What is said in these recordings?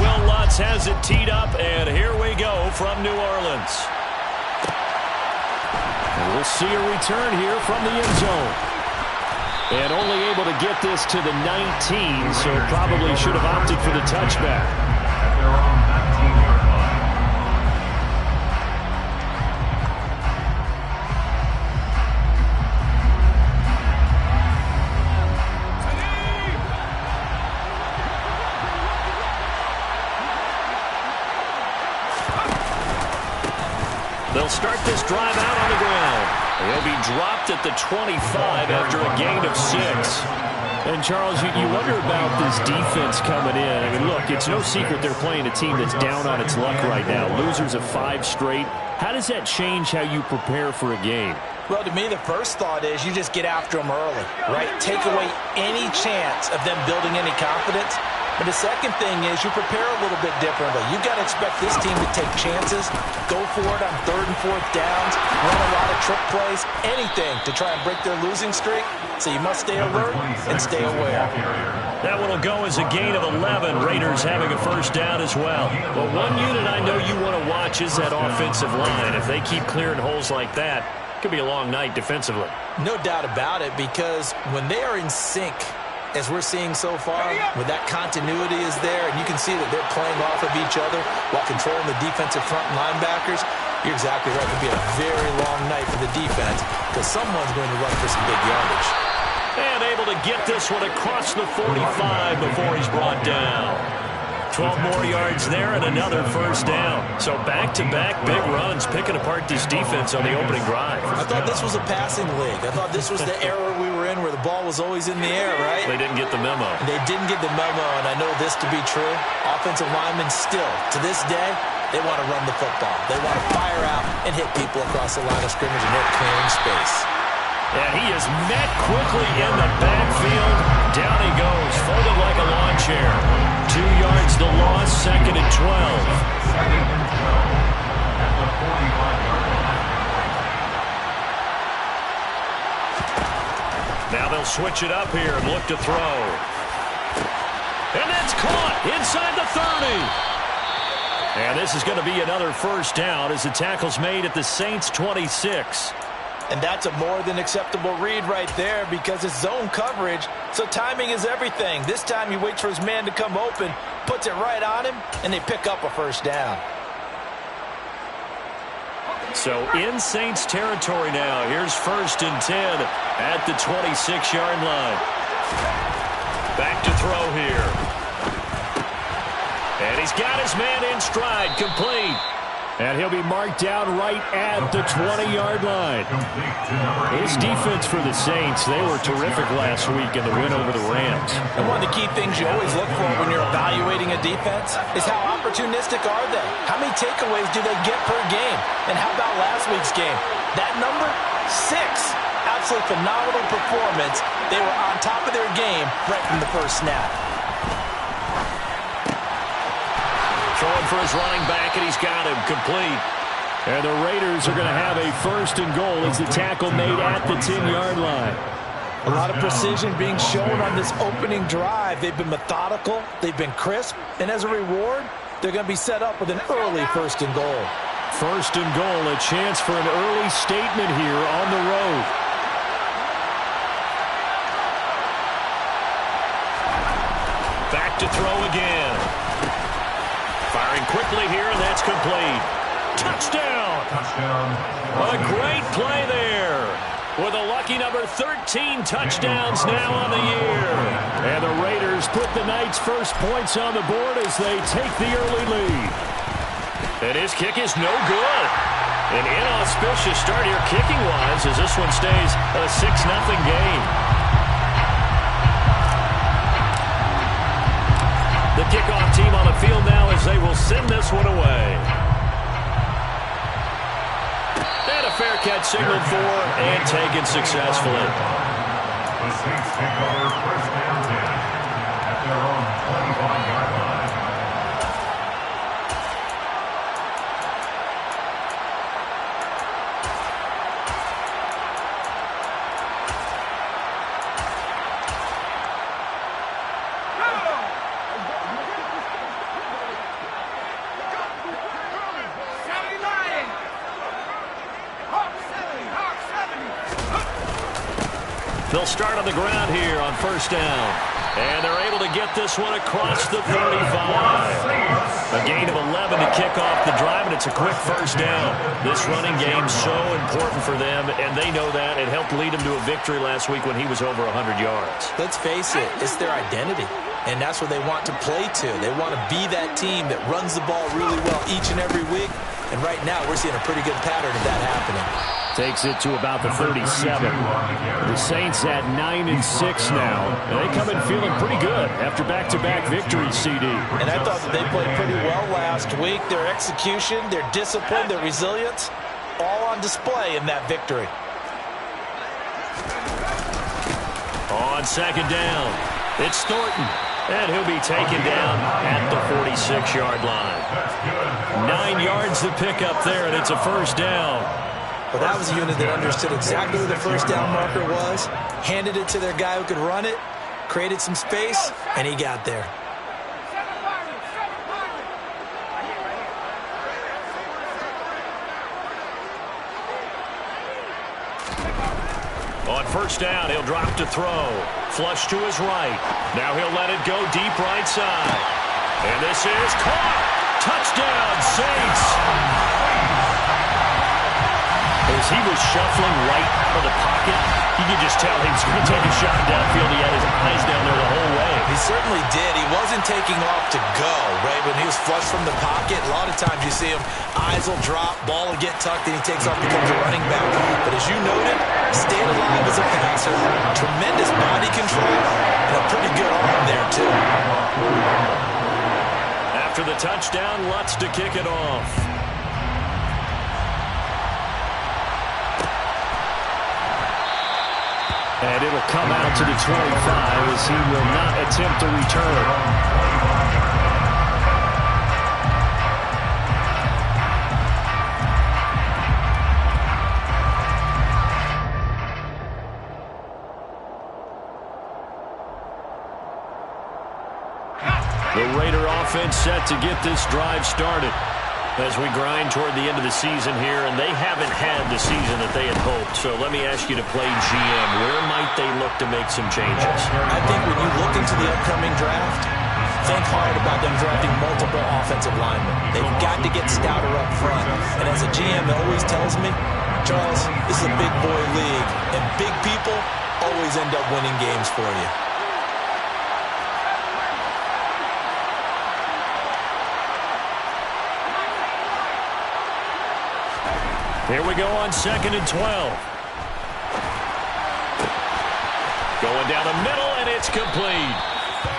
Will Lutz has it teed up, and here we go from New Orleans. And we'll see a return here from the end zone. And only able to get this to the 19, so probably should have opted for the touchback. They'll start this drive out on the ground. He'll be dropped at the 25 after a gain of 6. And, Charles, you wonder about this defense coming in. I mean, look, it's no secret they're playing a team that's down on its luck right now. Losers of 5 straight. How does that change how you prepare for a game? Well, to me, the first thought is you just get after them early, right? Take away any chance of them building any confidence. But the second thing is you prepare a little bit differently. You've got to expect this team to take chances, go for it on 3rd and 4th downs, run a lot of trick plays, anything to try and break their losing streak. So you must stay alert and stay aware. That one will go as a gain of 11. Raiders having a first down as well. Well, one unit I know you want to watch is that offensive line. If they keep clearing holes like that, it could be a long night defensively. No doubt about it, because when they are in sync, as we're seeing so far, when that continuity is there, and you can see that they're playing off of each other while controlling the defensive front and linebackers, you're exactly right. It could be a very long night for the defense because someone's going to run for some big yardage. And able to get this one across the 45 before he's brought down. 12 more yards there and another first down. So back-to-back big runs picking apart this defense on the opening drive. I thought this was a passing league. I thought this was the era we were in where the ball was always in the air, right? They didn't get the memo. They didn't get the memo, and I know this to be true. Offensive linemen still, to this day, they want to run the football. They want to fire out and hit people across the line of scrimmage, and they're clearing space. And he is met quickly in the backfield. Down he goes, folded like a lawn chair. 2 yards the loss, 2nd and 12. 2nd and 12 at the 45-yard line. Now they'll switch it up here and look to throw. And that's caught inside the 30. And this is going to be another first down as the tackle's made at the Saints' 26. And that's a more than acceptable read right there because it's zone coverage, so timing is everything. This time he waits for his man to come open, puts it right on him, and they pick up a first down. So in Saints territory now. Here's 1st and 10 at the 26-yard line. Back to throw here. And he's got his man in stride, complete. And he'll be marked down right at the 20-yard line. This defense for the Saints, they were terrific last week in the win over the Rams. And one of the key things you always look for when you're evaluating a defense is how opportunistic are they? How many takeaways do they get per game? And how about last week's game? That number, 6. Absolutely phenomenal performance. They were on top of their game right from the first snap. Throwing for his running back, and he's got him complete. And the Raiders are going to have a 1st and goal as the tackle made at the 10-yard line. A lot of precision being shown on this opening drive. They've been methodical, they've been crisp, and as a reward, they're going to be set up with an early 1st and goal. 1st and goal, a chance for an early statement here on the road. Back to throw again. Firing quickly here, and that's complete. Touchdown! A great play there. With a lucky number 13 touchdowns now on the year. And the Raiders put the night's first points on the board as they take the early lead. And his kick is no good. An inauspicious start here kicking-wise as this one stays a 6-0 game. The kickoff team on the field now as they will send this one away. And a fair catch signaled for and taken successfully. The Saints take over 1st and 10 at their own 25-yard line. They'll start on the ground here on first down. And they're able to get this one across the 35. A gain of 11 to kick off the drive, and it's a quick first down. This running game so important for them, and they know that. It helped lead them to a victory last week when he was over 100 yards. Let's face it, it's their identity. And that's what they want to play to. They want to be that team that runs the ball really well each and every week. And right now, we're seeing a pretty good pattern of that happening. Takes it to about the 37. The Saints at 9-6 now. And they come in feeling pretty good after back-to-back victories, CD. And I thought that they played pretty well last week. Their execution, their discipline, their resilience, all on display in that victory. On second down, it's Thornton. And he'll be taken down at the 46-yard line. 9 yards to pick up there, and it's a first down. Well, that was a unit that understood exactly where the first down marker was, handed it to their guy who could run it, created some space, and he got there. On first down, he'll drop to throw. Flush to his right. Now he'll let it go deep right side. And this is caught. Touchdown, Saints. As he was shuffling right out of the pocket, you could just tell he was going to take a shot downfield. He had his eyes down there the whole way. He certainly did. He wasn't taking off to go, right? When he was flushed from the pocket, a lot of times you see him, eyes will drop, ball will get tucked, and he takes off, becomes a running back. But as you noted, stayed alive as a passer, tremendous body control, and a pretty good arm there, too. After the touchdown, Lutz to kick it off. And it'll come out to the 25 as he will not attempt to return. The Raider offense set to get this drive started as we grind toward the end of the season here, and they haven't had the season that they had hoped. So let me ask you to play GM. Where might they look to make some changes? I think when you look into the upcoming draft, think hard about them drafting multiple offensive linemen. They've got to get stouter up front. And as a GM always tells me, Charles, this is a big boy league, and big people always end up winning games for you. Here we go on 2nd and 12. Going down the middle, and it's complete.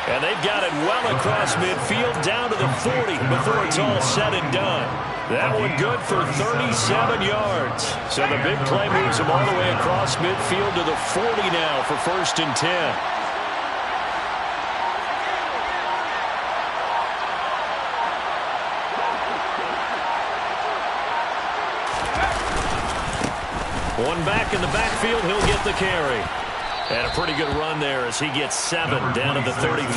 And they've got it well across midfield, down to the 40 before it's all said and done. That one good for 37 yards. So the big play moves him all the way across midfield to the 40 now for 1st and 10. One back in the backfield, he'll get the carry. And a pretty good run there as he gets 7 down to the 33.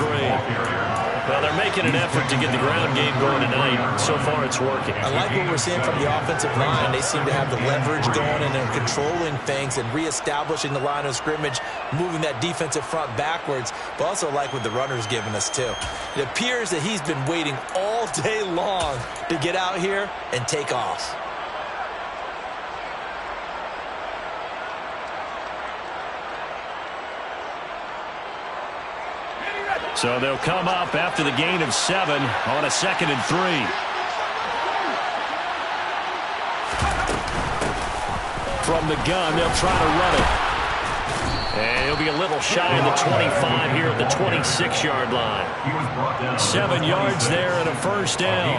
Well, they're making an effort to get the ground game going tonight. So far, it's working. I like what we're seeing from the offensive line. They seem to have the leverage going, and they're controlling things and reestablishing the line of scrimmage, moving that defensive front backwards. But also like what the runner's giving us, too. It appears that he's been waiting all day long to get out here and take off. So they'll come up after the gain of 7 on a 2nd and 3. From the gun, they'll try to run it. And he'll be a little shy of the 25 here at the 26-yard line. 7 yards there and a first down.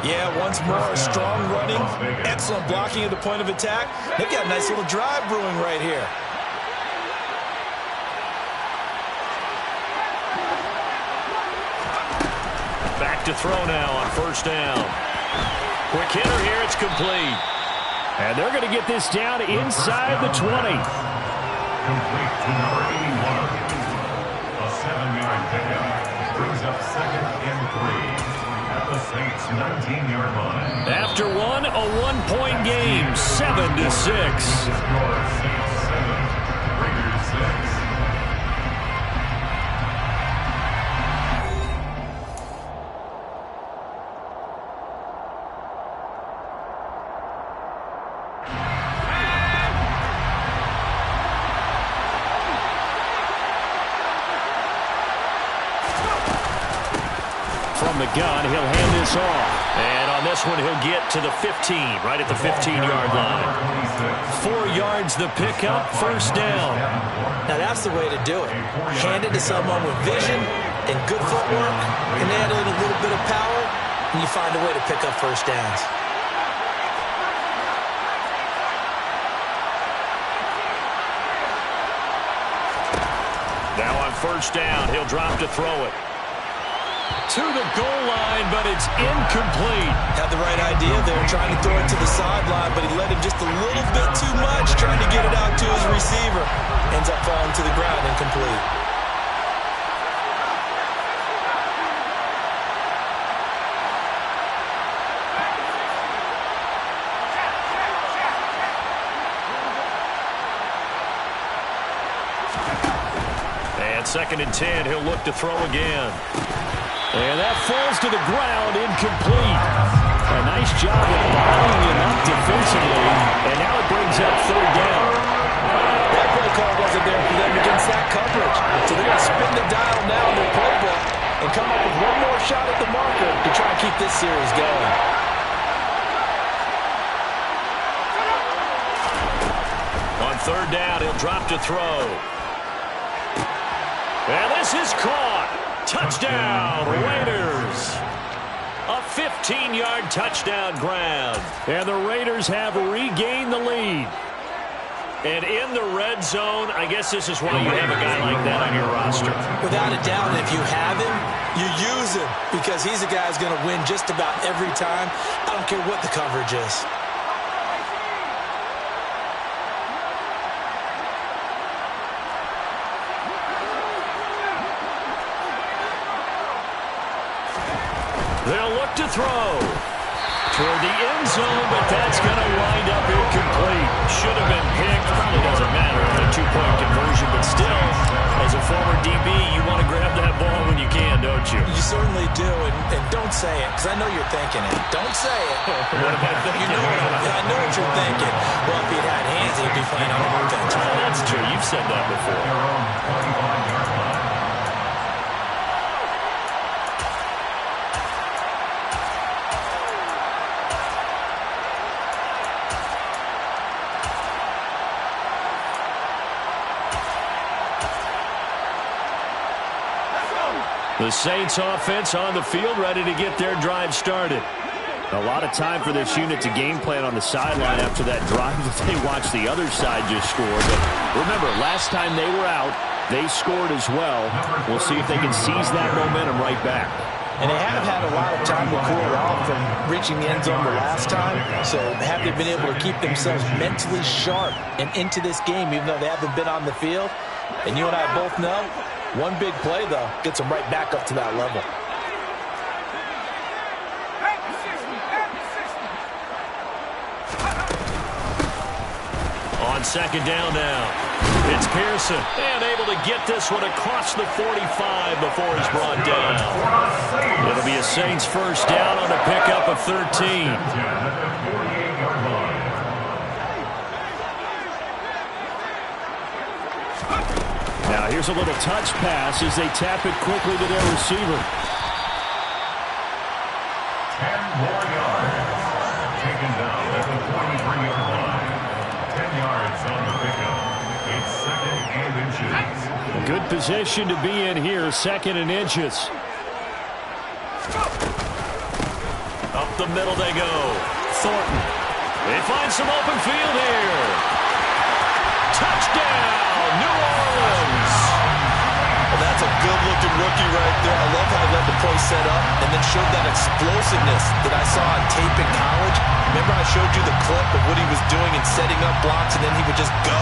Yeah, once more, strong running, excellent blocking at the point of attack. They've got a nice little drive brewing right here. Back to throw now on 1st down. Quick hitter here, it's complete. And they're going to get this down inside the 20. Complete to number 81. A 7-yard pickup brings up 2nd and 3 at the Saints' 19-yard line. After one, a one-point game, 7-6. Score Saints 7, Raiders 6. From the gun, he'll hand this off. And on this one, he'll get to the 15, right at the 15-yard line. 4 yards the pickup, first down. Now that's the way to do it. Hand it to someone with vision and good footwork, and add in a little bit of power, and you find a way to pick up first downs. Now on first down, he'll drop to throw it. To the goal line, but it's incomplete. Had the right idea there, trying to throw it to the sideline, but he let him just a little bit too much, trying to get it out to his receiver. Ends up falling to the ground, incomplete. And 2nd and 10, he'll look to throw again. And that falls to the ground, incomplete. A nice job of bottling him up defensively, and now it brings up 3rd down. That play call wasn't there for them against that coverage. So they're going to spin the dial now in their playbook and come up with one more shot at the marker to try and keep this series going. On 3rd down, he'll drop to throw. And this is caught. Touchdown, Raiders. A 15-yard touchdown grab. And the Raiders have regained the lead. And in the red zone, I guess this is why you have a guy like that on your roster. Without a doubt, if you have him, you use him because he's a guy who's going to win just about every time. I don't care what the coverage is. They'll look to throw toward the end zone, but that's going to wind up incomplete. Should have been picked. Probably doesn't matter on a 2-point conversion, but still, as a former DB, you want to grab that ball when you can, don't you? You certainly do, and don't say it, because I know you're thinking it. Don't say it. What am I thinking? I know what you're thinking. Well, if he'd had hands, he'd be playing on offense. Oh, that's true. You've said that before. The Saints offense on the field, ready to get their drive started. A lot of time for this unit to game plan on the sideline after that drive that they watched the other side just score. But remember, last time they were out, they scored as well. We'll see if they can seize that momentum right back. And they have had a lot of time to cool off from reaching the end zone the last time. So have they been able to keep themselves mentally sharp and into this game, even though they haven't been on the field? And you and I both know, one big play, though, gets them right back up to that level. On 2nd down now, it's Pearson. And able to get this one across the 45 before he's brought down. It'll be a Saints first down on a pickup of 13. Now here's a little touch pass as they tap it quickly to their receiver. 10 more yards. Taken down at the 43-yard line. 10 yards on the pickup. It's 2nd and inches. A good position to be in here, 2nd and inches. Up the middle they go. Thornton. They find some open field here. Touchdown, New Orleans. Well, that's a good-looking rookie right there. I love how he let the play set up and then showed that explosiveness that I saw on tape in college. Remember I showed you the clip of what he was doing and setting up blocks, and then he would just go?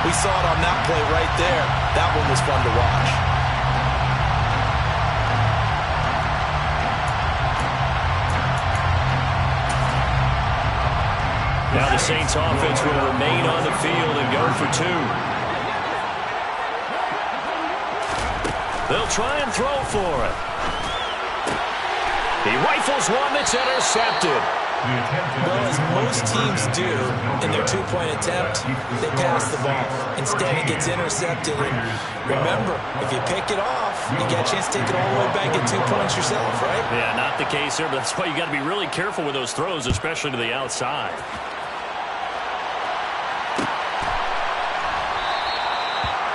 We saw it on that play right there. That one was fun to watch. Now the Saints offense will remain on the field and go for 2. They'll try and throw for it. He rifles one that's intercepted. Well, as most teams do in their two-point attempt, they pass the ball. Instead, it gets intercepted. And remember, if you pick it off, you get a chance to take it all the way back and 2 points yourself, right? Yeah, not the case here, but that's why you got to be really careful with those throws, especially to the outside.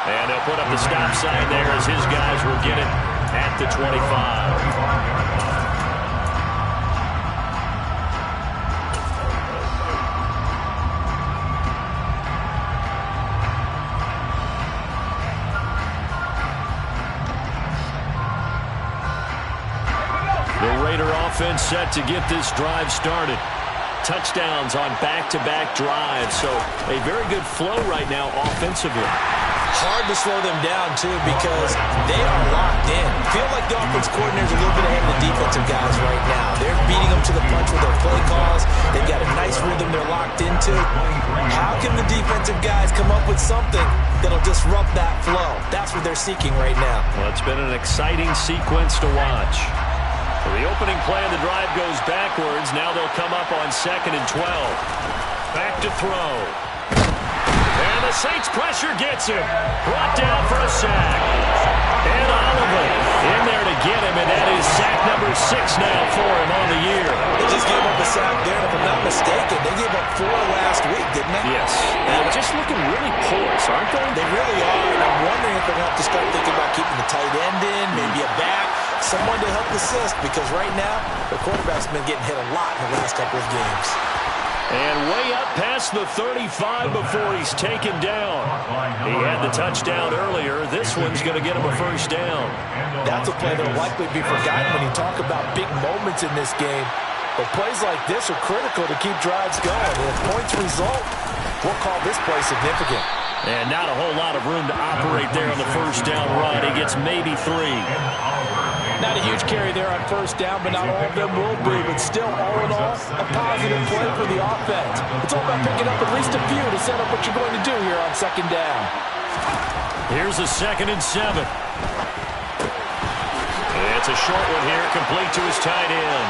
And they'll put up the stop sign there as his guys will get it at the 25. Offense set to get this drive started. Touchdowns on back-to-back drives, so a very good flow right now offensively. Hard to slow them down, too, because they are locked in. Feel like the offense coordinator's a little bit ahead of the defensive guys right now. They're beating them to the punch with their play calls. They've got a nice rhythm they're locked into. How can the defensive guys come up with something that'll disrupt that flow? That's what they're seeking right now. Well, it's been an exciting sequence to watch. So the opening play of the drive goes backwards. Now they'll come up on 2nd and 12. Back to throw. And the Saints pressure gets him. Brought down for a sack. And Oliver in there to get him, and that is sack number 6 now for him on the year. They just gave up a sack there, if I'm not mistaken. They gave up 4 last week, didn't they? Yes. They're just looking really porous, aren't they? They really are, and I'm wondering if they're going to have to start thinking about keeping the tight end in, maybe a back, someone to help assist, because right now, the quarterback's been getting hit a lot in the last couple of games. And way up past the 35 before he's taken down. He had the touchdown earlier. This one's going to get him a first down. That's a play that will likely be forgotten when you talk about big moments in this game. But plays like this are critical to keep drives going. And if points result, we'll call this play significant. And not a whole lot of room to operate there on the first down run. He gets maybe 3. Not a huge carry there on first down, but not all of them will be. But still, all in all, a positive play for the offense. It's all about picking up at least a few to set up what you're going to do here on 2nd down. Here's a 2nd and 7. It's a short one here, complete to his tight end.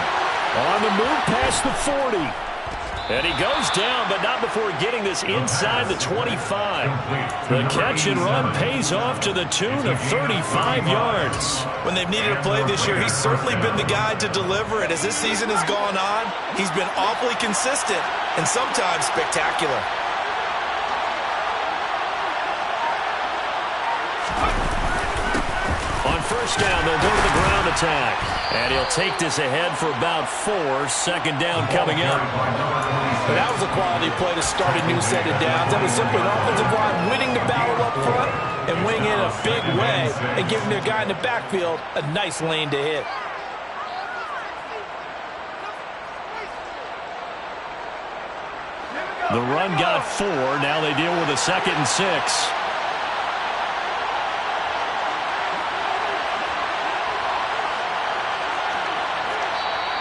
On the move past the 40. And he goes down, but not before getting this inside the 25. The catch and run pays off to the tune of 35 yards. When they've needed a play this year, he's certainly been the guy to deliver it. As this season has gone on, he's been awfully consistent and sometimes spectacular. On first down, they'll go to the ground attack. And he'll take this ahead for about 4. 2nd down coming up. But that was a quality play to start a new set of downs. That was simply an offensive line winning the battle up front and winning in a big way and giving their guy in the backfield a nice lane to hit. The run got 4. Now they deal with a 2nd and 6.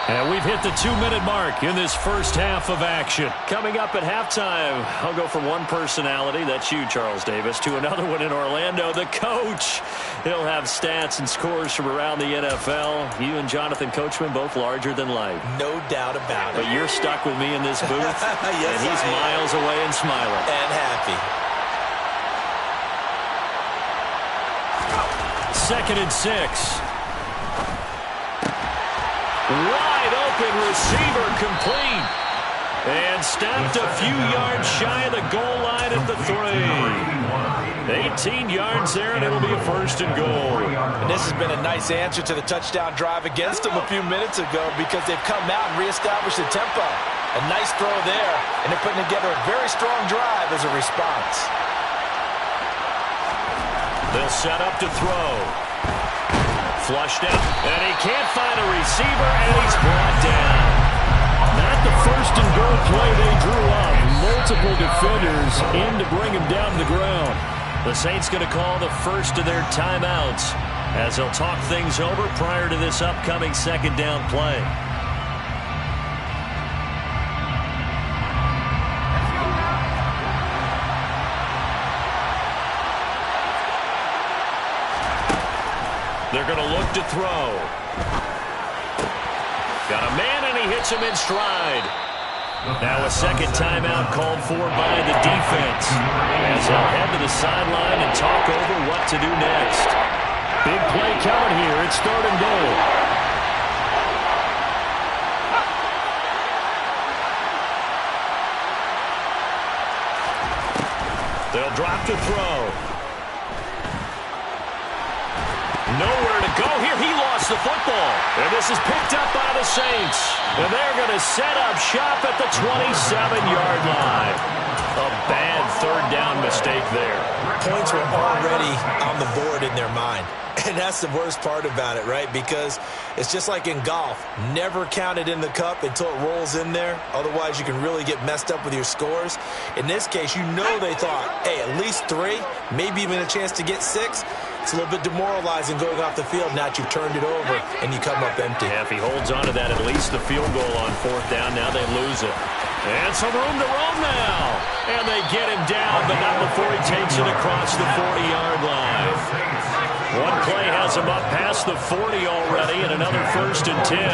And we've hit the 2-minute mark in this first half of action. Coming up at halftime, I'll go from one personality, that's you, Charles Davis, to another one in Orlando, the coach. He'll have stats and scores from around the NFL. You and Jonathan Coachman, both larger than life. No doubt about it. But you're stuck with me in this booth, yes, and he's miles away and smiling. And happy. 2nd and 6. Wide open receiver complete. And stopped a few yards shy of the goal line at the 3. 18 yards there, and it'll be a 1st and goal. And this has been a nice answer to the touchdown drive against them a few minutes ago because they've come out and reestablished the tempo. A nice throw there, and they're putting together a very strong drive as a response. They'll set up to throw. Flushed out, and he can't find a receiver, and he's brought down. Not the 1st and goal play they drew up. Multiple defenders in to bring him down to the ground. The Saints going to call the first of their timeouts as they'll talk things over prior to this upcoming 2nd down play. They're going to look to throw. Got a man, and he hits him in stride. Now a second timeout called for by the defense, as they'll head to the sideline and talk over what to do next. Big play coming here. It's 3rd and goal. They'll drop to throw. Nowhere to go here. He lost the football. And this is picked up by the Saints. And they're going to set up shop at the 27-yard line. A bad 3rd down mistake there. Points were already on the board in their mind. And that's the worst part about it, right? Because it's just like in golf. Never count it in the cup until it rolls in there. Otherwise, you can really get messed up with your scores. In this case, you know they thought, hey, at least 3, maybe even a chance to get 6. It's a little bit demoralizing going off the field. Now that you've turned it over and you come up empty. Yeah, if he holds on to that, at least the field goal on 4th down. Now they lose it. And some room to roam now. And they get him down, but not before he takes it across the 40-yard line. One play has him up past the 40 already, and another 1st and 10.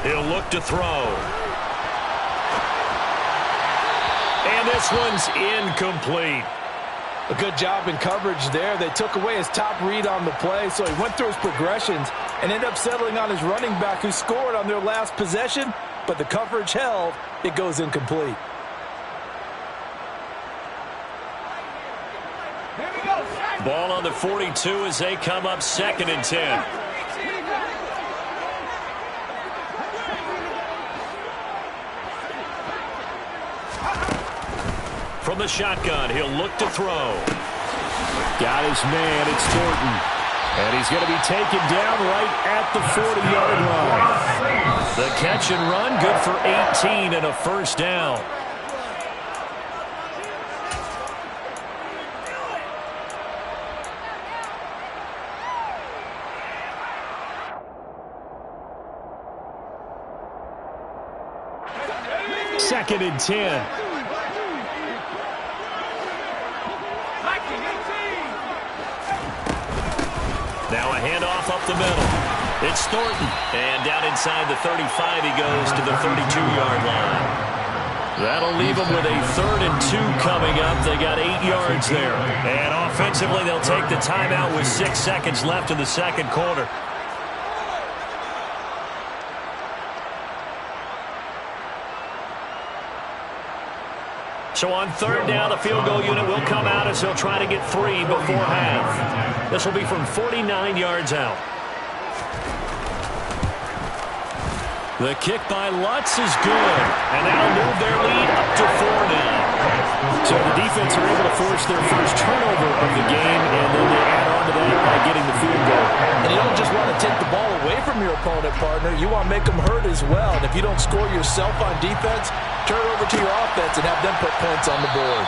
He'll look to throw. And this one's incomplete. A good job in coverage there. They took away his top read on the play, so he went through his progressions and ended up settling on his running back who scored on their last possession, but the coverage held. It goes incomplete. Ball on the 42 as they come up 2nd and 10. From the shotgun, he'll look to throw. Got his man, it's Thornton. And he's going to be taken down right at the 40-yard line. The catch and run, good for 18 and a 1st down. Second and 10. Now a handoff up the middle. It's Thornton. And down inside the 35, he goes to the 32-yard line. That'll leave them with a 3rd and 2 coming up. They got 8 yards there. And offensively, they'll take the timeout with 6 seconds left in the 2nd quarter. So on 3rd down, the field goal unit will come out as they'll try to get 3 before half. This will be from 49 yards out. The kick by Lutz is good, and that'll move their lead up to 4 now. So the defense are able to force their first turnover of the game, and then they add on to that by getting the field goal. And you don't just want to take the ball away from your opponent, partner. You want to make them hurt as well. And if you don't score yourself on defense, turn it over to your offense and have them put points on the board.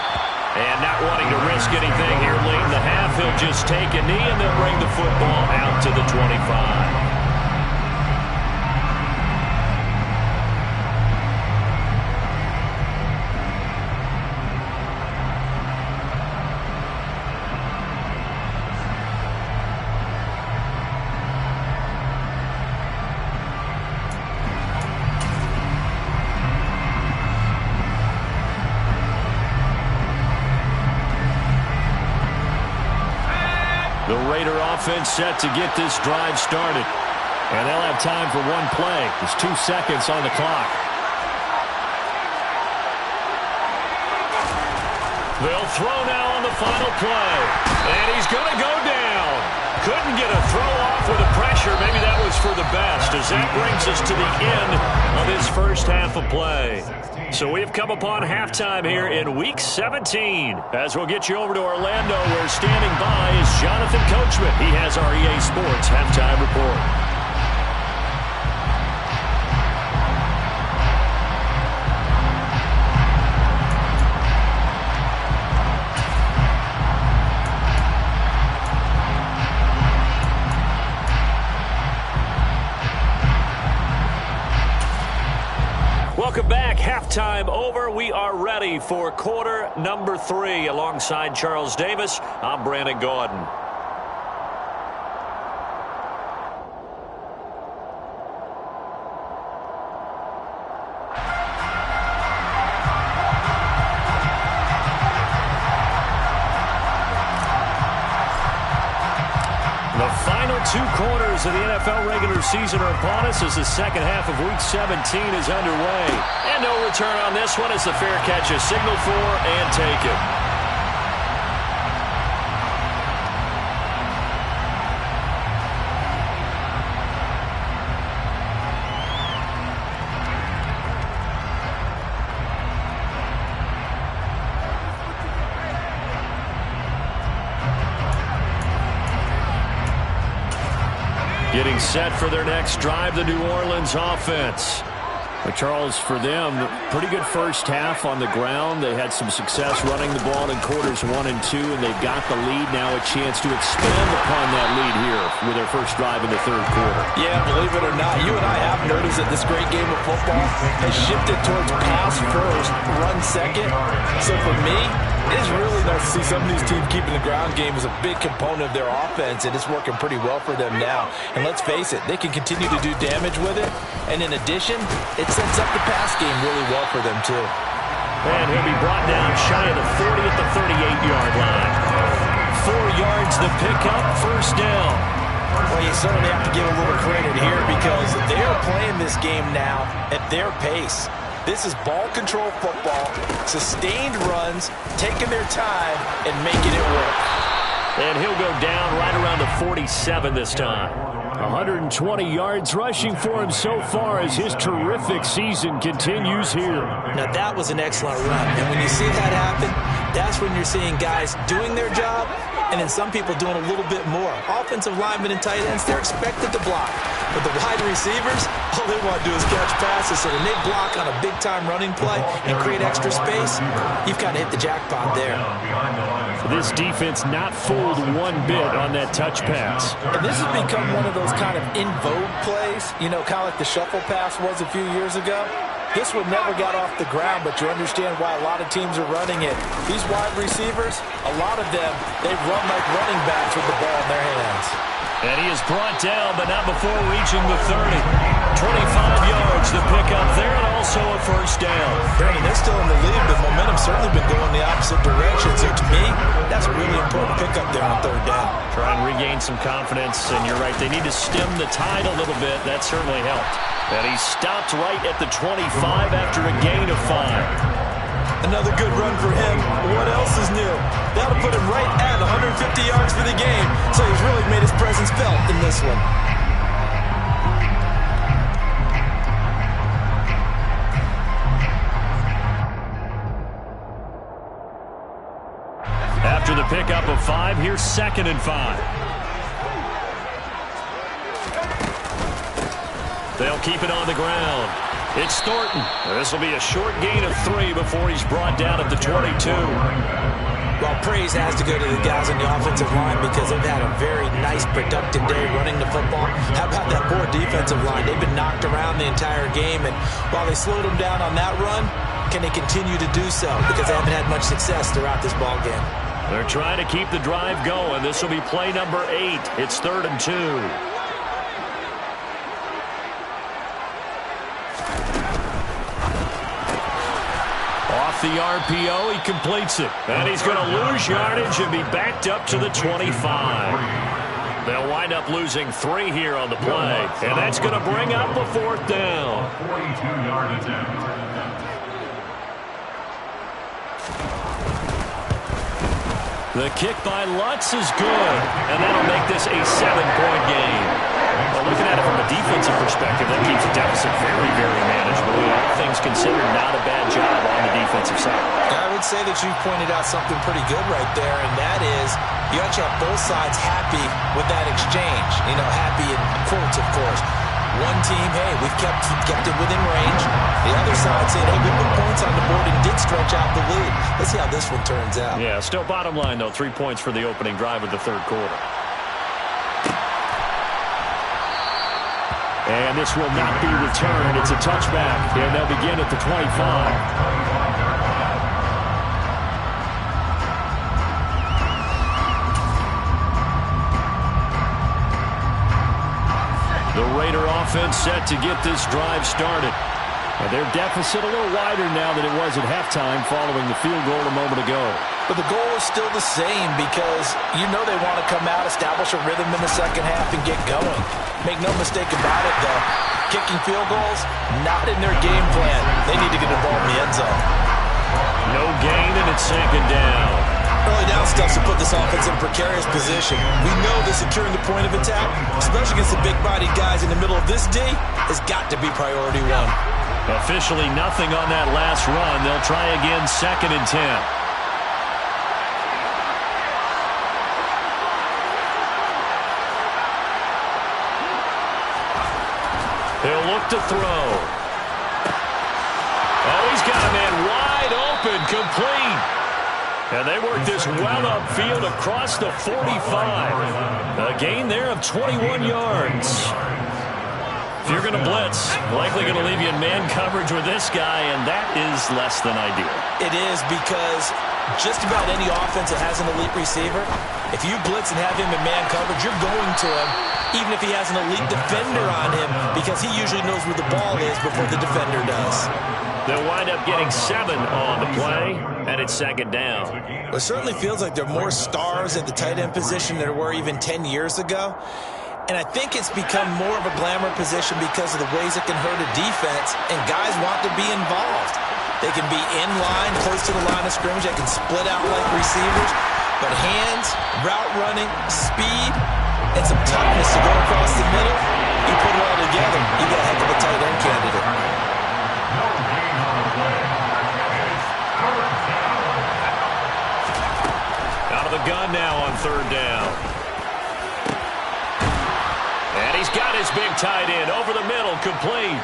And not wanting to risk anything here late in the half, he'll just take a knee and they'll bring the football out to the 25. The Raider offense set to get this drive started. And they'll have time for one play. There's 2 seconds on the clock. They'll throw now on the final play. And he's going to go down. Couldn't get a throw off with the pressure. Maybe that was for the best, as that brings us to the end of this first half of play. So we've come upon halftime here in Week 17. As we'll get you over to Orlando, where standing by is Jonathan Coachman. He has our EA Sports Halftime Report. Welcome back. Halftime over. We are ready for quarter number 3. Alongside Charles Davis, I'm Brandon Gaudin. 2 quarters of the NFL regular season are upon us as the second half of Week 17 is underway. And no return on this one as the fair catch is signaled for and taken. Getting set for their next drive, the New Orleans offense. But Charles, for them, pretty good first half on the ground. They had some success running the ball in quarters 1 and 2, and they've got the lead now, a chance to expand upon that lead here with their first drive in the third quarter. Yeah, believe it or not, you and I have noticed that this great game of football has shifted towards pass first, run second. So for me, it is really nice to see some of these teams keeping the ground game as a big component of their offense, and it's working pretty well for them now. And let's face it, they can continue to do damage with it. And in addition, it sets up the pass game really well for them, too. And he'll be brought down shy of the 40 at the 38-yard line. 4 yards the pickup, first down. Well, you certainly have to give a little credit here because they are playing this game now at their pace. This is ball control football, sustained runs, taking their time, and making it work. And he'll go down right around the 47 this time. 120 yards rushing for him so far as his terrific season continues here. Now, that was an excellent run. And when you see that happen, that's when you're seeing guys doing their job and then some people doing a little bit more. Offensive linemen and tight ends, they're expected to block. But the wide receivers, all they want to do is catch passes. So when they block on a big-time running play and create extra space, you've kind of hit the jackpot there. This defense not fooled one bit on that touch pass. And this has become one of those kind of in vogue plays, you know, kind of like the shuffle pass was a few years ago. This one never got off the ground, but you understand why a lot of teams are running it. These wide receivers, a lot of them, they run like running backs with the ball in their hands. And he is brought down, but not before reaching the 30. 25 yards to pick up there, and also a first down. Brandon, they're still in the lead, but momentum's certainly been going the opposite direction. So to me, that's a really important pickup there on third down. Try and regain some confidence, and you're right, they need to stem the tide a little bit. That certainly helped. And he stopped right at the 25 after a gain of 5. Another good run for him. What else is new? That'll put him right at 150 yards for the game. So he's really made his presence felt in this one. After the pickup of 5, here's 2nd and 5. They'll keep it on the ground. It's Thornton. This will be a short gain of 3 before he's brought down at the 22. Well, praise has to go to the guys on the offensive line because they've had a very nice, productive day running the football. How about that poor defensive line? They've been knocked around the entire game, and while they slowed them down on that run, can they continue to do so? Because they haven't had much success throughout this ball game. They're trying to keep the drive going. This will be play number 8. It's 3rd and 2. The RPO, he completes it. And he's going to lose yardage and be backed up to the 25. They'll wind up losing 3 here on the play. And that's going to bring up a 4th down. 42-yard attempt. The kick by Lutz is good. And that'll make this a 7-point game. Well, looking at it from a defensive perspective, that keeps the deficit very, very manageable. All things considered, not a bad job on the defensive side. I would say that you pointed out something pretty good right there, and that is you actually have both sides happy with that exchange. You know, happy in quotes, of course. One team, hey, we've kept it within range. The other side said, hey, we put points on the board and did stretch out the lead. Let's see how this one turns out. Yeah, still bottom line, though, 3 points for the opening drive of the third quarter. And this will not be returned. It's a touchback, and they'll begin at the 25. The Raider offense set to get this drive started. And their deficit a little wider now than it was at halftime following the field goal a moment ago. But the goal is still the same because you know they want to come out, establish a rhythm in the second half, and get going. Make no mistake about it, though. Kicking field goals, not in their game plan. They need to get involved in the end zone. No gain, and it's second down. Early down stuffs to put this offense in a precarious position. We know that securing the point of attack, especially against the big-bodied guys in the middle of this D, has got to be priority one. Officially nothing on that last run. They'll try again, 2nd and 10. They'll look to throw. Oh, he's got a man wide open, complete. And they work this well upfield across the 45. A gain there of 21 yards. If you're going to blitz, likely going to leave you in man coverage with this guy, and that is less than ideal. It is because just about any offense that has an elite receiver, if you blitz and have him in man coverage, you're going to him, even if he has an elite defender on him, because he usually knows where the ball is before the defender does. They'll wind up getting 7 on the play, and it's 2nd down. It certainly feels like there are more stars at the tight end position than there were even 10 years ago. And I think it's become more of a glamour position because of the ways it can hurt a defense, and guys want to be involved. They can be in line, close to the line of scrimmage. They can split out like receivers. But hands, route running, speed, and some toughness to go across the middle, you put it all together, you got a heck of a tight end candidate. Out of the gun now on 3rd down. And he's got his big tight end over the middle, complete.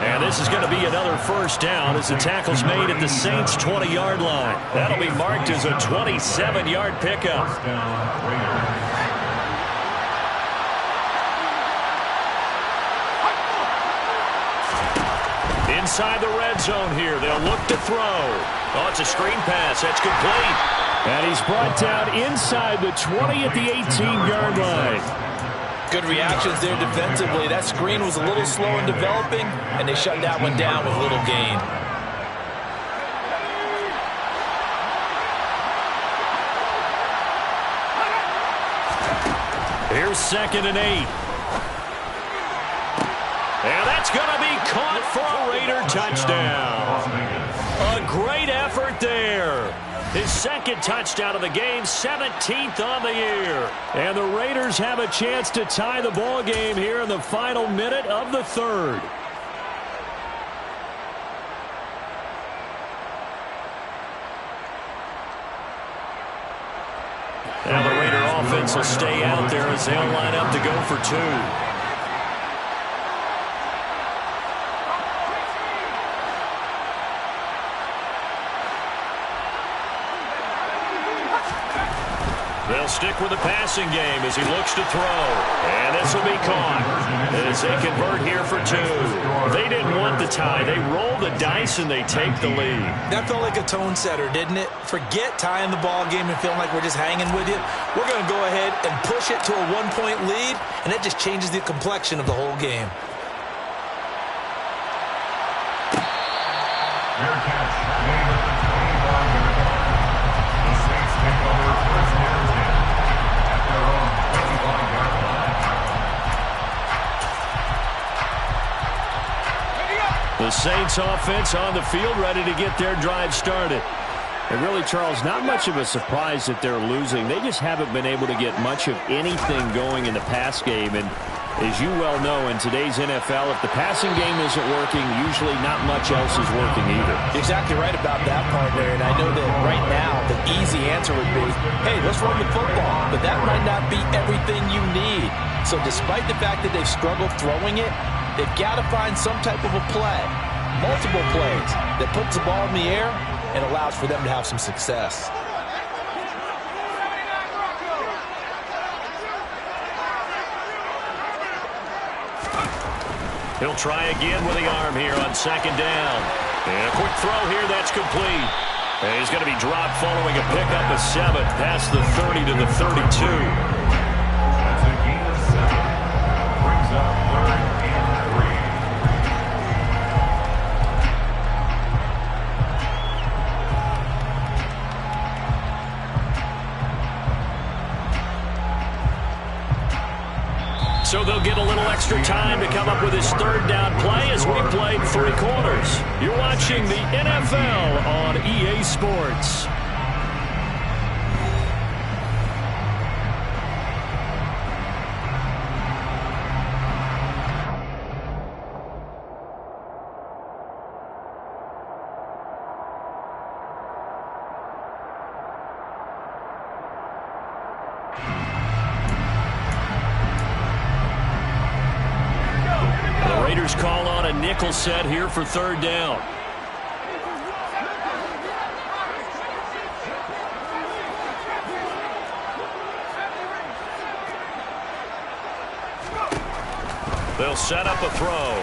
And this is going to be another 1st down as the tackle's made at the Saints' 20-yard line. That'll be marked as a 27-yard pickup. Inside the red zone here, they'll look to throw. Oh, it's a screen pass. That's complete. And he's brought down inside the 20 at the 18-yard line. Good reactions there defensively. That screen was a little slow in developing, and they shut that one down with little gain. Here's 2nd and 8. And that's going to be caught for a Raider touchdown. A great effort there. His 2nd touchdown of the game, 17th on the year. And the Raiders have a chance to tie the ball game here in the final minute of the 3rd. Now the Raider offense will stay out there as they'll line up to go for 2. They'll stick with the passing game as he looks to throw. And this will be caught as they convert here for 2. They didn't want the tie. They roll the dice and they take the lead. That felt like a tone setter, didn't it? Forget tying the ball game and feeling like we're just hanging with you. We're going to go ahead and push it to a 1-point lead, and that just changes the complexion of the whole game. Fair catch made at the 25-yard line. The Saints take over 1st and 10 at their own 25-yard line. The Saints offense on the field ready to get their drive started. And really, Charles, not much of a surprise that they're losing. They just haven't been able to get much of anything going in the pass game. And as you well know, in today's NFL, if the passing game isn't working, usually not much else is working either. You're exactly right about that, partner. And I know that right now the easy answer would be, hey, let's run the football. But that might not be everything you need. So despite the fact that they've struggled throwing it, they've got to find some type of a play, multiple plays, that puts the ball in the air and allows for them to have some success. He'll try again with the arm here on 2nd down. And a quick throw here, that's complete. And he's going to be dropped following a pickup of 7 past the 30 to the 32. That's a gain of 7. Brings up 3rd and 3. So they'll get a little extra time to come up with his third down play as we played 3 quarters. You're watching the NFL on EA Sports. Raiders call on a nickel set here for 3rd down. They'll set up a throw.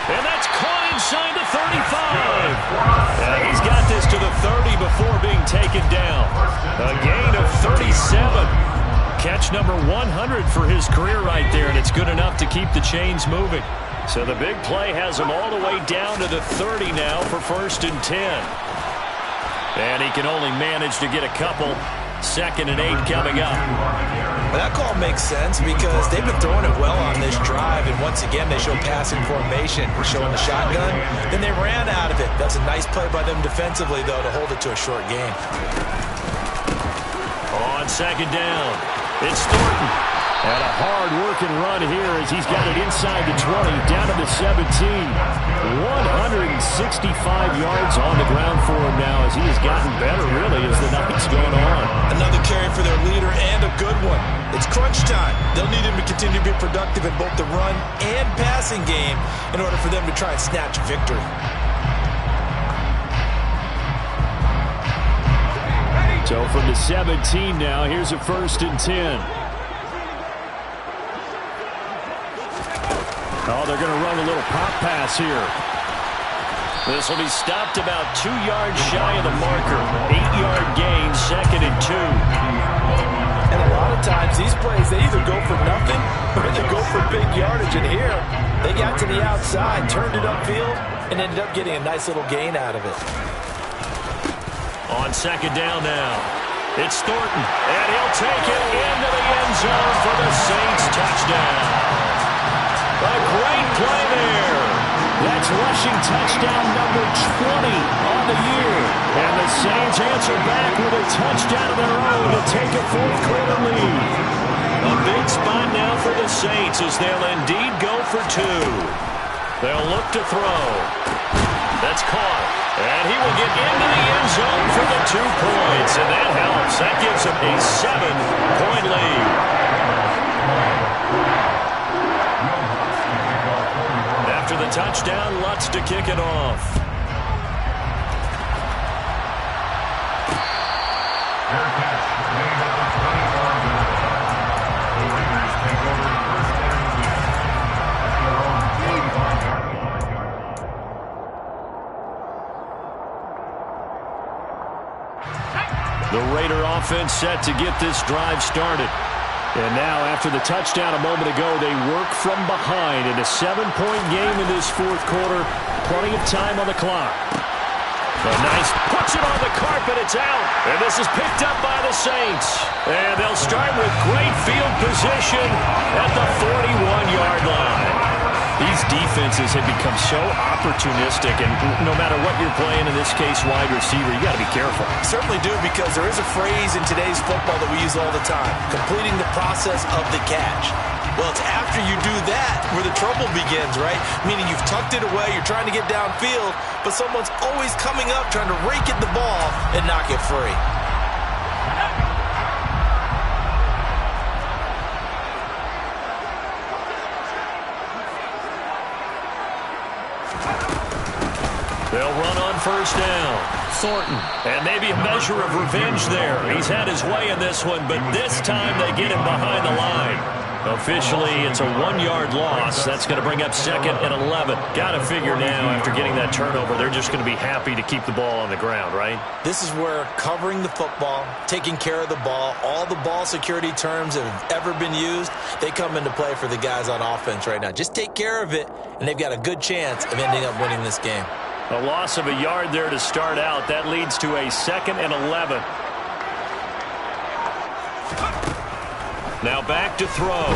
And that's caught inside the 35. And he's got this to the 30 before being taken down. A gain of 37. Catch number 100 for his career right there, and it's good enough to keep the chains moving. So the big play has him all the way down to the 30 now for 1st and 10. And he can only manage to get a couple. 2nd and 8 coming up. Well, that call makes sense because they've been throwing it well on this drive, and once again they show passing formation, showing the shotgun. Then they ran out of it. That's a nice play by them defensively, though, to hold it to a short game. On 2nd down, it's Thornton. And a hard-working run here as he's got it inside the 20, down to the 17. 165 yards on the ground for him now as he has gotten better, really, as the night's going on. Another carry for their leader and a good one. It's crunch time. They'll need him to continue to be productive in both the run and passing game in order for them to try and snatch victory. So from the 17 now, here's a 1st and 10. Oh, they're going to run a little pop pass here. This will be stopped about 2 yards shy of the marker. 8-yard gain, 2nd and 2. And a lot of times, these plays, they either go for nothing or they go for big yardage. And here, they got to the outside, turned it upfield, and ended up getting a nice little gain out of it. On 2nd down now, it's Thornton, and he'll take it into the end zone for the Saints touchdown. A great play there. That's rushing touchdown number 20 on the year. And the Saints answer back with a touchdown of their own to take a 4th quarter lead. A big spot now for the Saints as they'll indeed go for 2. They'll look to throw. That's caught. And he will get into the end zone for the 2 points. And that helps. That gives him a 7-point lead. After the touchdown, Lutz to kick it off. Fair catch made at the 20-yard line. The Raiders take over 1st and 10 at their own 25-yard line. The Raider offense set to get this drive started. And now, after the touchdown a moment ago, they work from behind in a 7-point game in this 4th quarter. Plenty of time on the clock. A nice puts it on the carpet. It's out. And this is picked up by the Saints. And they'll start with great field position at the 41-yard line. These defenses have become so opportunistic, and no matter what you're playing, in this case, wide receiver, you got to be careful. Certainly do, because there is a phrase in today's football that we use all the time, completing the process of the catch. Well, it's after you do that where the trouble begins, right? Meaning you've tucked it away, you're trying to get downfield, but someone's always coming up trying to rake at the ball and knock it free. They'll run on 1st down. Thornton. And maybe a measure of revenge there. He's had his way in this one, but this time they get him behind the line. Officially, it's a 1-yard loss. That's going to bring up 2nd and 11. Got to figure now, after getting that turnover, they're just going to be happy to keep the ball on the ground, right? This is where covering the football, taking care of the ball, all the ball security terms that have ever been used, they come into play for the guys on offense right now. Just take care of it, and they've got a good chance of ending up winning this game. A loss of a yard there to start out. That leads to a 2nd and 11. Now back to throw.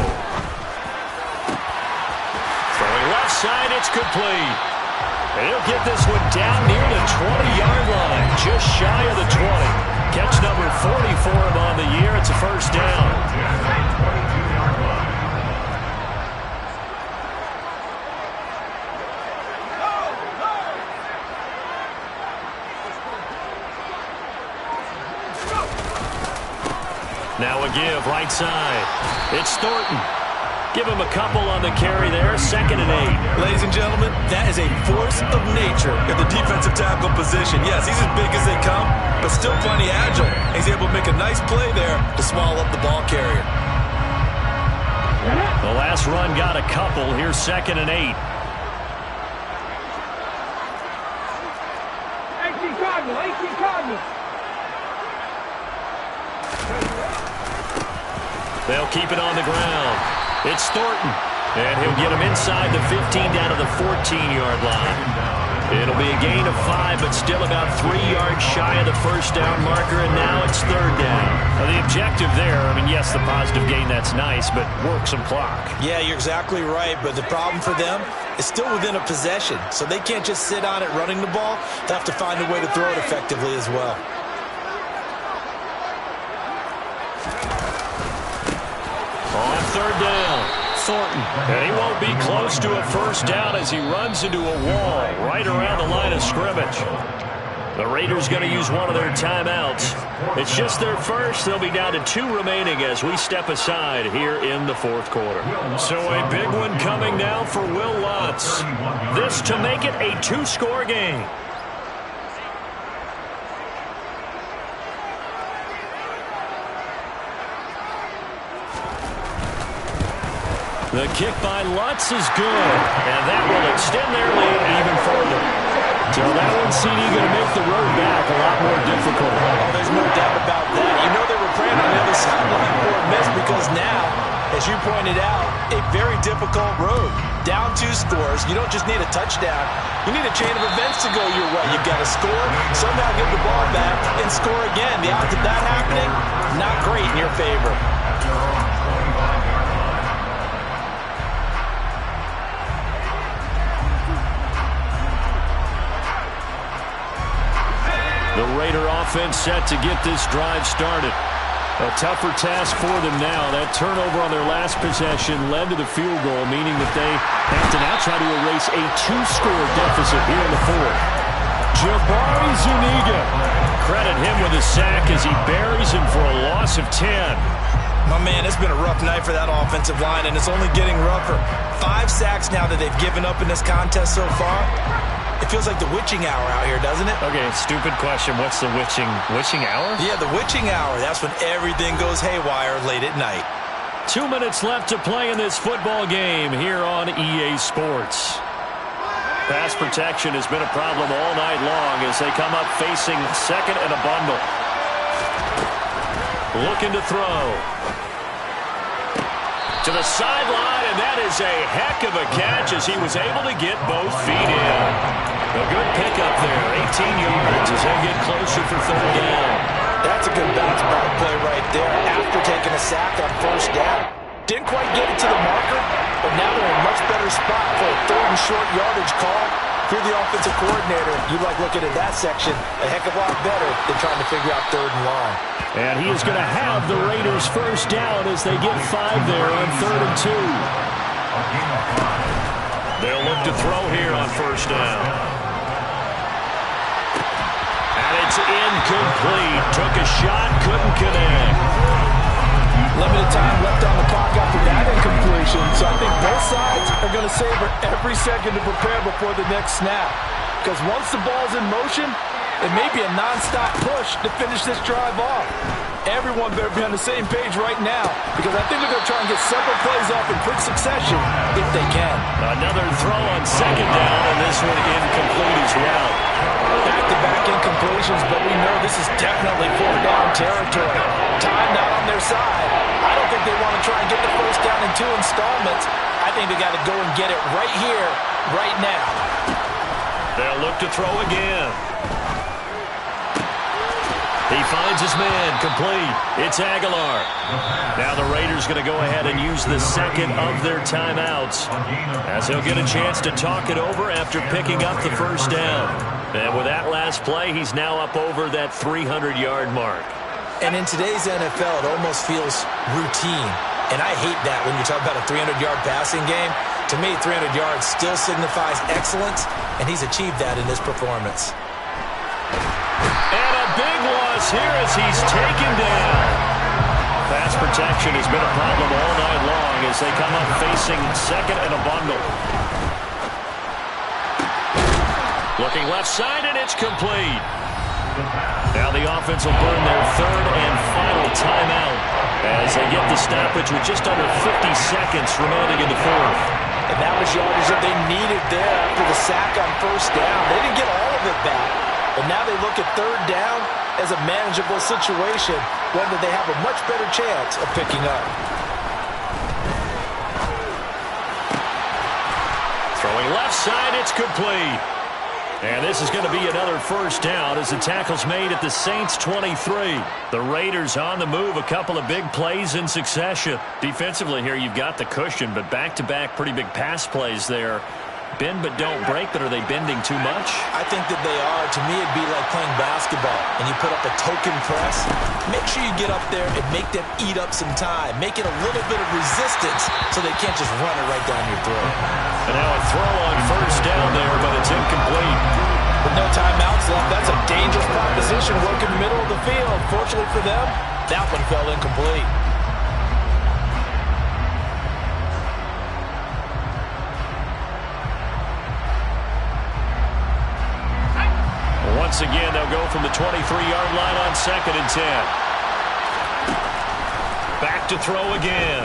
Throwing left side, it's complete. And he'll get this one down near the 20-yard line, just shy of the 20. Catch number 40 for him on the year. It's a first down. Now a give, right side. It's Thornton. Give him a couple on the carry there, 2nd and 8. Ladies and gentlemen, that is a force of nature in the defensive tackle position. Yes, he's as big as they come, but still plenty agile. He's able to make a nice play there to swallow up the ball carrier. The last run got a couple. Here's 2nd and 8. They'll keep it on the ground. It's Thornton, and he'll get him inside the 15 down to the 14-yard line. It'll be a gain of 5, but still about 3 yards shy of the first down marker, and now it's 3rd down. Now, the objective there, I mean, yes, the positive gain, that's nice, but work some clock. Yeah, you're exactly right, but the problem for them is still within a possession, so they can't just sit on it running the ball. They have to find a way to throw it effectively as well. On 3rd down, Thornton. And he won't be close to a first down as he runs into a wall right around the line of scrimmage. The Raiders going to use one of their timeouts. It's just their first. They'll be down to 2 remaining as we step aside here in the 4th quarter. So a big one coming now for Will Lutz. This to make it a 2-score game. The kick by Lutz is good, and that will extend their lead even further. So that one, CD, going to make the road back a lot more difficult. Oh, there's no doubt about that. You know they were praying on the other sideline for a miss because now, as you pointed out, a very difficult road. Down 2 scores. You don't just need a touchdown. You need a chain of events to go your way. You've got to score, somehow get the ball back, and score again. The odds of that happening, not great in your favor. The Raider offense set to get this drive started. A tougher task for them now. That turnover on their last possession led to the field goal, meaning that they have to now try to erase a 2-score deficit here in the 4th. Jabari Zuniga. Credit him with a sack as he buries him for a loss of 10. My man, it's been a rough night for that offensive line, and it's only getting rougher. 5 sacks now that they've given up in this contest so far. It feels like the witching hour out here, doesn't it? Okay, stupid question. What's the witching hour? Yeah, the witching hour. That's when everything goes haywire late at night. 2 minutes left to play in this football game here on EA Sports. Pass protection has been a problem all night long as they come up facing 2nd and a bundle. Looking to throw. To the sideline, and that is a heck of a catch as he was able to get both feet in. A good pickup there, 18 yards as they get closer for 3rd down. That's a good bounce back play right there after taking a sack on 1st down. Didn't quite get it to the marker, but now they're in a much better spot for a 3rd and short yardage call. If you're the offensive coordinator, you like looking at that section a heck of a lot better than trying to figure out 3rd and long. And he is going to have the Raiders first down as they get 5 there on 3rd and 2. They'll look to throw here on 1st down. And it's incomplete. Took a shot, couldn't connect. Limited time left on the clock after that incompletion, so I think both sides are going to savor every second to prepare before the next snap. Because once the ball's in motion, it may be a non-stop push to finish this drive off. Everyone better be on the same page right now because I think they're going to try and get several plays off in quick succession if they can. Another throw on 2nd down, and this one incomplete as well. Back-to-back incompletions, but we know this is definitely 4th down territory. Time not on their side. I don't think they want to try and get the first down in 2 installments. I think they got to go and get it right here, right now. They'll look to throw again. He finds Finds his man, complete. It's Aguilar. Now the Raiders going to go ahead and use the second of their timeouts, as he'll get a chance to talk it over after picking up the first down. And with that last play, he's now up over that 300-yard mark. And in today's NFL, it almost feels routine. And I hate that when you talk about a 300-yard passing game. To me, 300 yards still signifies excellence, and he's achieved that in this performance. And a big loss here as he's taken down. Pass protection has been a problem all night long as they come up facing second and a bundle. Looking left side, and it's complete. Now the offense will burn their third and final timeout as they get the stoppage with just under 50 seconds remaining in the fourth. And that was yardage that they needed there after the sack on first down. They didn't get all of it back, but now they look at third down as a manageable situation, one that they have a much better chance of picking up. Throwing left side, it's complete. And this is going to be another first down as the tackle's made at the Saints 23. The Raiders on the move, a couple of big plays in succession. Defensively here, you've got the cushion, but back-to-back pretty big pass plays there. Bend but don't break, but are they bending too much? I think that they are. To me, it'd be like playing basketball, and you put up a token press. Make sure you get up there and make them eat up some time. Make it a little bit of resistance so they can't just run it right down your throat. And now a throw on first down there, but it's incomplete. With no timeouts left, that's a dangerous proposition. Work in the middle of the field. Fortunately for them, that one fell incomplete. Once again, they'll go from the 23-yard line on second and 10. Back to throw again.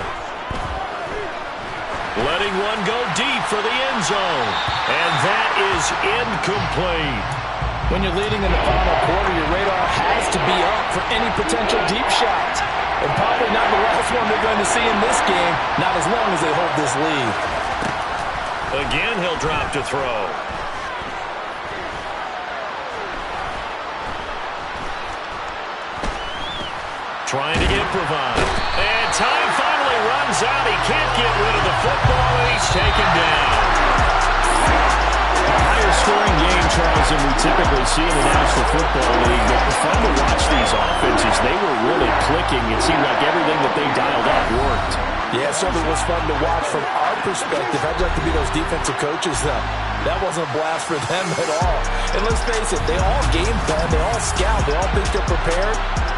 Letting one go deep for the end zone. And that is incomplete. When you're leading in the final quarter, your radar has to be up for any potential deep shot. And probably not the last one they're going to see in this game, not as long as they hold this lead. Again, he'll drop to throw. Trying to improvise. And time finally runs out. He can't get rid of the football, and he's taken down. A higher scoring game, Charles, than we typically see in the National Football League. But fun to watch these offenses. They were really clicking. It seemed like everything that they dialed up worked. Yeah, it certainly was fun to watch from our perspective. I'd like to be those defensive coaches, though. That wasn't a blast for them at all. And let's face it, they all game plan, they all scout, they all think they're prepared.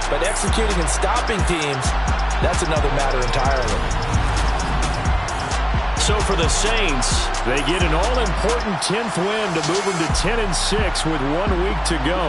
But executing and stopping teams, that's another matter entirely. So for the Saints, they get an all-important 10th win to move them to 10-6 with 1 week to go.